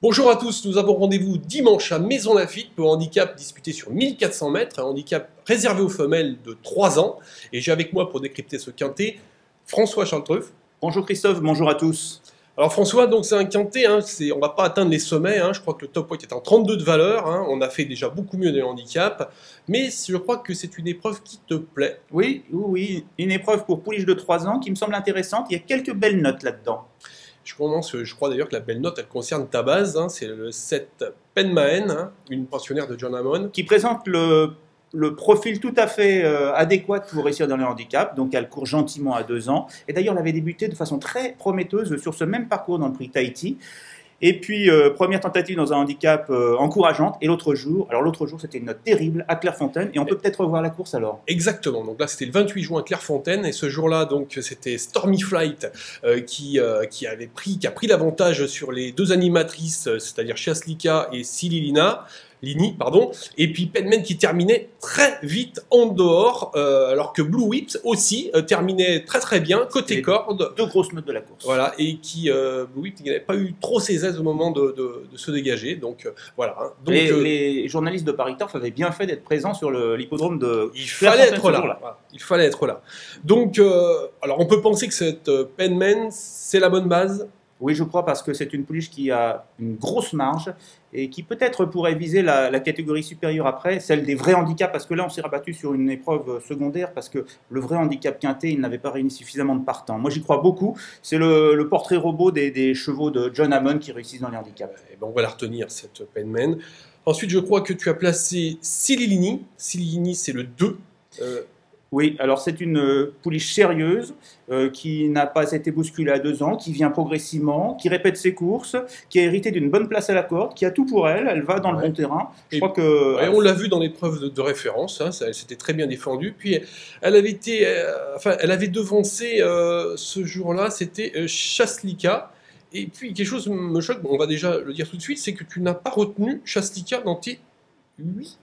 Bonjour à tous, nous avons rendez-vous dimanche à Maison Lafitte pour un handicap disputé sur 1400 mètres, un handicap réservé aux femelles de 3 ans. Et j'ai avec moi pour décrypter ce quintet François Charles-Treuf. Bonjour Christophe, bonjour à tous. Alors François, donc c'est un quintet, on ne va pas atteindre les sommets, je crois que le top weight est en 32 de valeur, on a fait déjà beaucoup mieux dans le handicap, mais je crois que c'est une épreuve qui te plaît. Oui, une épreuve pour pouliche de 3 ans qui me semble intéressante, il y a quelques belles notes là-dedans. Je crois d'ailleurs que la belle note, elle concerne ta base, c'est le 7 Penmaen, une pensionnaire de John Hammond. Qui présente le profil tout à fait adéquat pour réussir dans le handicap, donc elle court gentiment à 2 ans, et d'ailleurs elle avait débuté de façon très prometteuse sur ce même parcours dans le prix Tahiti. Et puis, première tentative dans un handicap encourageante. Et l'autre jour c'était une note terrible à Clairefontaine. Et on peut peut-être revoir la course alors. Exactement. Donc là, c'était le 28 juin à Clairefontaine. Et ce jour-là, donc, c'était Stormy Flight qui a pris l'avantage sur les deux animatrices, c'est-à-dire Chaslika et Lini, et puis Penman qui terminait très vite en dehors, alors que Blue Whips aussi terminait très très bien, côté corde. Deux grosses notes de la course. Voilà, et Blue Whips n'avait pas eu trop ses aises au moment de se dégager, donc voilà. Donc, les journalistes de Paris Turf avaient bien fait d'être présents sur l'hippodrome de il fallait être là. Voilà, il fallait être là. Donc, alors on peut penser que cette Penman, c'est la bonne base. Oui, je crois, parce que c'est une pouliche qui a une grosse marge et qui peut-être pourrait viser la catégorie supérieure après, celle des vrais handicaps, parce que là, on s'est rabattu sur une épreuve secondaire, parce que le vrai handicap quintet, il n'avait pas réuni suffisamment de partants. Moi, j'y crois beaucoup. C'est le portrait robot des chevaux de John Hammond qui réussissent dans les handicaps. Et ben, on va la retenir, cette Penman. Ensuite, je crois que tu as placé Sililini. Sililini, c'est le 2. Oui, alors c'est une pouliche sérieuse qui n'a pas été bousculée à 2 ans, qui vient progressivement, qui répète ses courses, qui a hérité d'une bonne place à la corde, qui a tout pour elle, elle va dans le bon terrain. Je crois que... on l'a vu dans l'épreuve de référence, elle s'était très bien défendue. Puis elle avait devancé ce jour-là, c'était Chaslika. Et puis quelque chose me choque, on va déjà le dire tout de suite, c'est que tu n'as pas retenu Chaslika dans tes 8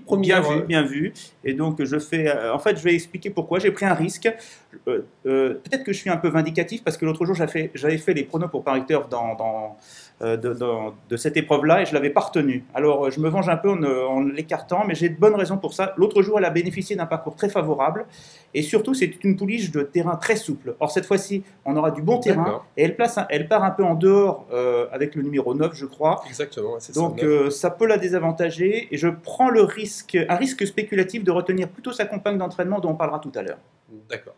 premières. Bien vu. Et donc, je vais expliquer pourquoi. J'ai pris un risque. Peut-être que je suis un peu vindicatif, parce que l'autre jour, j'avais fait les pronos pour Paris Turf de cette épreuve-là, et je ne l'avais pas retenu. Alors, je me venge un peu en l'écartant, mais j'ai de bonnes raisons pour ça. L'autre jour, elle a bénéficié d'un parcours très favorable, et surtout, c'est une pouliche de terrain très souple. Or, cette fois-ci, on aura du bon terrain, et elle part un peu en dehors avec le numéro 9, je crois. Exactement. Donc, ça peut la désavantager, et je prends un risque spéculatif de retenir plutôt sa compagne d'entraînement dont on parlera tout à l'heure. D'accord.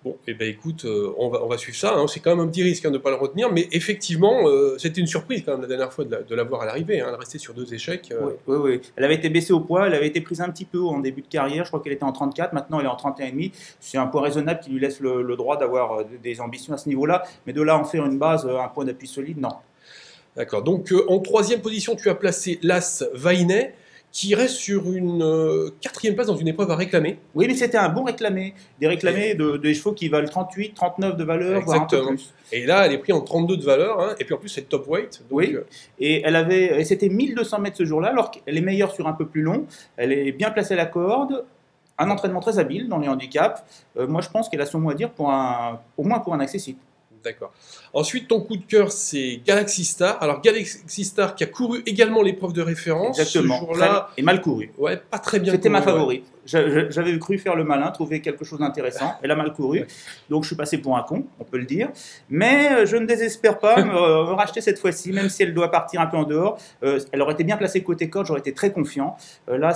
Bon, et ben écoute, on va suivre ça. C'est quand même un petit risque de ne pas le retenir, mais effectivement, c'était une surprise quand même la dernière fois de la voir à l'arrivée. Elle restait sur 2 échecs. Oui. Elle avait été baissée au poids, elle avait été prise un petit peu en début de carrière. Je crois qu'elle était en 34, maintenant elle est en 31,5. C'est un poids raisonnable qui lui laisse le droit d'avoir des ambitions à ce niveau-là. Mais de là en faire une base, un point d'appui solide, non. D'accord. Donc en 3e position, tu as placé l'As Vainet, qui reste sur une 4e place dans une épreuve à réclamer. Oui, mais c'était un bon réclamé. Des réclamés des chevaux qui valent 38, 39 de valeur, voire un peu plus. Et là, elle est prise en 32 de valeur, et puis en plus, c'est le top weight. Donc, oui, et c'était 1200 mètres ce jour-là, alors qu'elle est meilleure sur un peu plus long. Elle est bien placée à la corde, un entraînement très habile dans les handicaps. Moi, je pense qu'elle a son mot à dire au moins pour un accessible. D'accord. Ensuite, ton coup de cœur, c'est Galaxy Star. Alors, Galaxy Star qui a couru également l'épreuve de référence. Exactement. Ce jour-là, et mal couru. Ouais, pas très bien. C'était ma favorite. J'avais cru faire le malin, trouver quelque chose d'intéressant. Elle a mal couru. Ouais. Donc, je suis passé pour un con, on peut le dire. Mais je ne désespère pas me racheter cette fois-ci, même si elle doit partir un peu en dehors. Elle aurait été bien placée côté corde, j'aurais été très confiant. Là,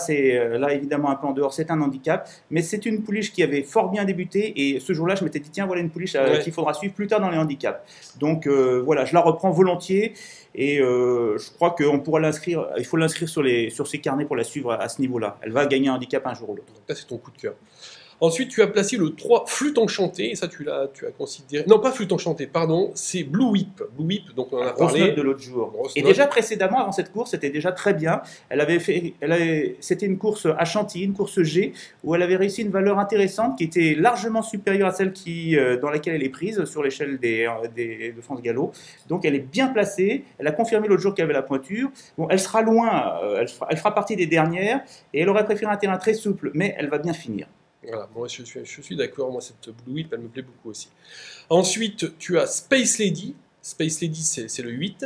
évidemment, un peu en dehors, c'est un handicap. Mais c'est une pouliche qui avait fort bien débuté. Et ce jour-là, je m'étais dit, tiens, voilà une pouliche qu'il faudra suivre plus tard dans les handicaps. Donc, voilà, je la reprends volontiers. Et je crois qu'on pourra l'inscrire, il faut l'inscrire sur ses carnets pour la suivre à ce niveau-là. Elle va gagner un handicap un jour ou l'autre. Donc là, c'est ton coup de cœur. Ensuite, tu as placé le 3 Flûte Enchantée, et ça, tu as considéré... Non, pas Flûte Enchantée, pardon, c'est Blue Whip. Blue Whip, donc on en a parlé. Grosse note de l'autre jour. Et déjà précédemment, avant cette course, c'était déjà très bien. C'était une course à Chantilly, une course G, où elle avait réussi une valeur intéressante qui était largement supérieure à celle dans laquelle elle est prise sur l'échelle de France Gallo. Donc elle est bien placée. Elle a confirmé l'autre jour qu'elle avait la pointure. Bon, elle sera loin, elle fera partie des dernières, et elle aurait préféré un terrain très souple, mais elle va bien finir. Voilà, moi je suis d'accord, moi cette Blue Whip, elle me plaît beaucoup aussi. Ensuite, tu as Space Lady. Space Lady, c'est le 8.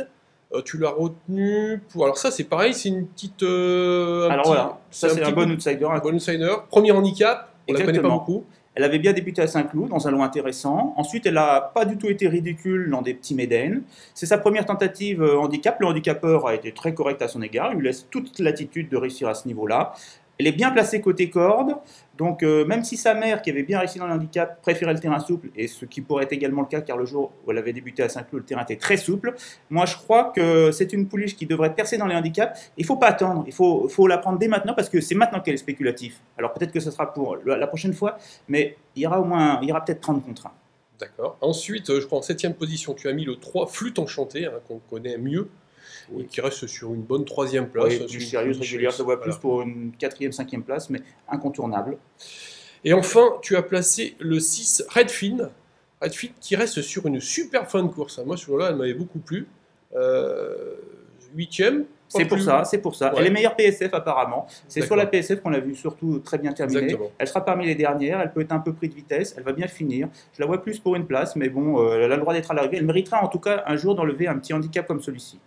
Tu l'as retenu pour... Alors ça, c'est pareil, c'est une petite... Alors voilà, ça c'est un bon outsider. Un bon outsider. Premier handicap, on la connaît pas beaucoup. Elle avait bien débuté à Saint-Cloud, dans un lot intéressant. Ensuite, elle n'a pas du tout été ridicule dans des petits médènes. C'est sa première tentative handicap. Le handicapeur a été très correct à son égard. Il lui laisse toute l'attitude de réussir à ce niveau-là. Elle est bien placée côté corde, donc même si sa mère, qui avait bien réussi dans le handicap, préférait le terrain souple, et ce qui pourrait être également le cas, car le jour où elle avait débuté à Saint-Cloud, le terrain était très souple, moi je crois que c'est une pouliche qui devrait percer dans les handicaps. Il ne faut pas attendre, il faut la prendre dès maintenant, parce que c'est maintenant qu'elle est spéculative. Alors peut-être que ce sera pour la prochaine fois, mais il y aura peut-être 30 contre 1. D'accord. Ensuite, je crois en 7e position, tu as mis le 3 Flûte Enchantée, hein, qu'on connaît mieux. Oui. Qui reste sur une bonne 3e place. Oui, du sérieux régulière, ça voit plus pour une 4e, 5e place, mais incontournable. Et enfin, tu as placé le 6 Redfin. Redfin qui reste sur une super fin de course. Moi, ce jour-là, elle m'avait beaucoup plu. 8e. C'est pour ça. Ouais. Elle est meilleure PSF apparemment. C'est sur la PSF qu'on l'a vu surtout très bien terminée. Exactement. Elle sera parmi les dernières. Elle peut être un peu pris de vitesse. Elle va bien finir. Je la vois plus pour une place, mais bon, elle a le droit d'être à l'arrivée. Elle méritera en tout cas un jour d'enlever un petit handicap comme celui-ci.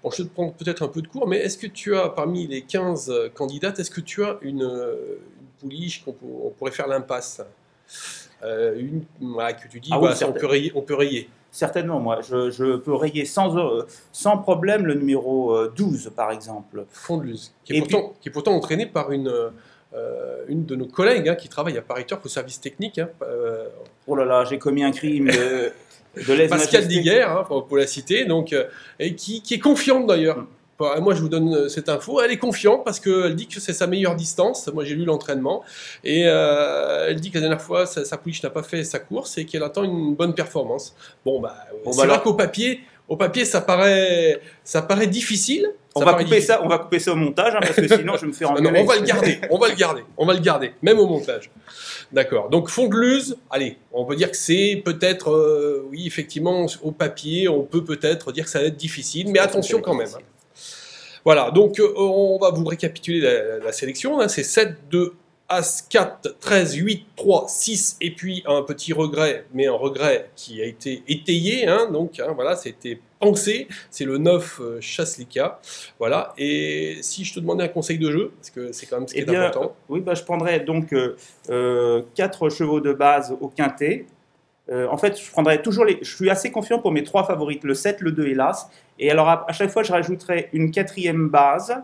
Bon, je vais te prendre peut-être un peu de cours, mais est-ce que tu as, parmi les 15 candidates, est-ce que tu as une pouliche qu'on pourrait faire l'impasse que tu dis, oui, on peut rayer. Certainement, moi. Je peux rayer sans problème le numéro 12, par exemple. Fondeluse, qui est pourtant entraînée par une de nos collègues qui travaille à Paris Turf au service technique. Oh là là, j'ai commis un crime de Pascal Diguer, pour la citer, donc, et qui est confiante d'ailleurs. Moi, je vous donne cette info. Elle est confiante parce qu'elle dit que c'est sa meilleure distance. Moi, j'ai lu l'entraînement. Et elle dit que la dernière fois, sa pouliche n'a pas fait sa course et qu'elle attend une bonne performance. C'est vrai qu'au papier, ça paraît difficile. On va couper ça au montage, parce que sinon, je me fais engueuler. Non, on va le garder, même au montage. D'accord. Donc, Fondeluse, allez, on peut dire que c'est peut-être, oui, effectivement, au papier, on peut peut-être dire que ça va être difficile, mais attention quand même. Voilà, donc on va vous récapituler la sélection. C'est 7, 2, As, 4, 13, 8, 3, 6, et puis un petit regret, mais un regret qui a été étayé, voilà, c'était pensé, c'est le 9 Chaslika, voilà, et si je te demandais un conseil de jeu, parce que c'est quand même ce qui est important. Oui, je prendrais donc 4 chevaux de base au quintet. En fait, je prendrais toujours je suis assez confiant pour mes 3 favorites, le 7, le 2 et l'As, et alors à chaque fois je rajouterai une 4e base,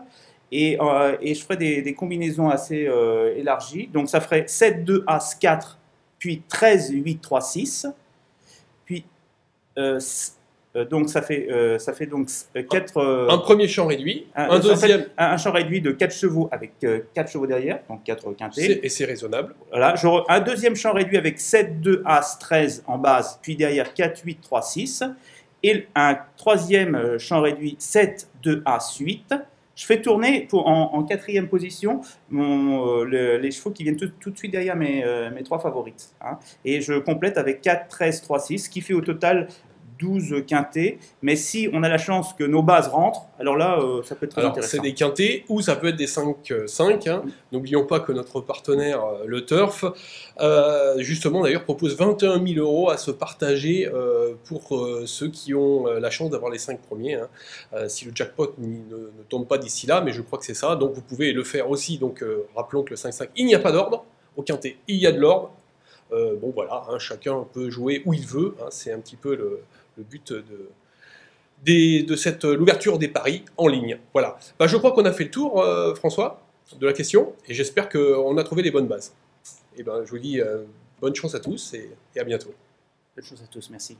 et je ferai des combinaisons assez élargies. Donc ça ferait 7, 2, As, 4, puis 13, 8, 3, 6. Puis, donc ça fait donc 4... un premier champ réduit, un deuxième... Un champ réduit de 4 chevaux avec 4 chevaux derrière, donc 4 quintés. Et c'est raisonnable. Voilà, un deuxième champ réduit avec 7, 2, As, 13 en base, puis derrière 4, 8, 3, 6. Et un troisième champ réduit 7, 2, As, 8. Je fais tourner en 4e position les chevaux qui viennent tout de suite derrière mes 3 favorites. Et je complète avec 4, 13, 3, 6, ce qui fait au total 12 quintés. Mais si on a la chance que nos bases rentrent, alors là, ça peut être très intéressant. C'est des quintés ou ça peut être des 5-5. N'oublions pas que notre partenaire, le Turf, justement d'ailleurs propose 21 000 € à se partager pour ceux qui ont la chance d'avoir les 5 premiers. Si le jackpot ne tombe pas d'ici là, mais je crois que c'est ça. Donc vous pouvez le faire aussi. Donc rappelons que le 5-5, il n'y a pas d'ordre. Au quintet, il y a de l'ordre. Voilà, chacun peut jouer où il veut. C'est un petit peu le but de l'ouverture des paris en ligne. Voilà. Je crois qu'on a fait le tour, François, de la question, et j'espère qu'on a trouvé les bonnes bases. Et je vous dis bonne chance à tous et à bientôt. Bonne chance à tous, merci.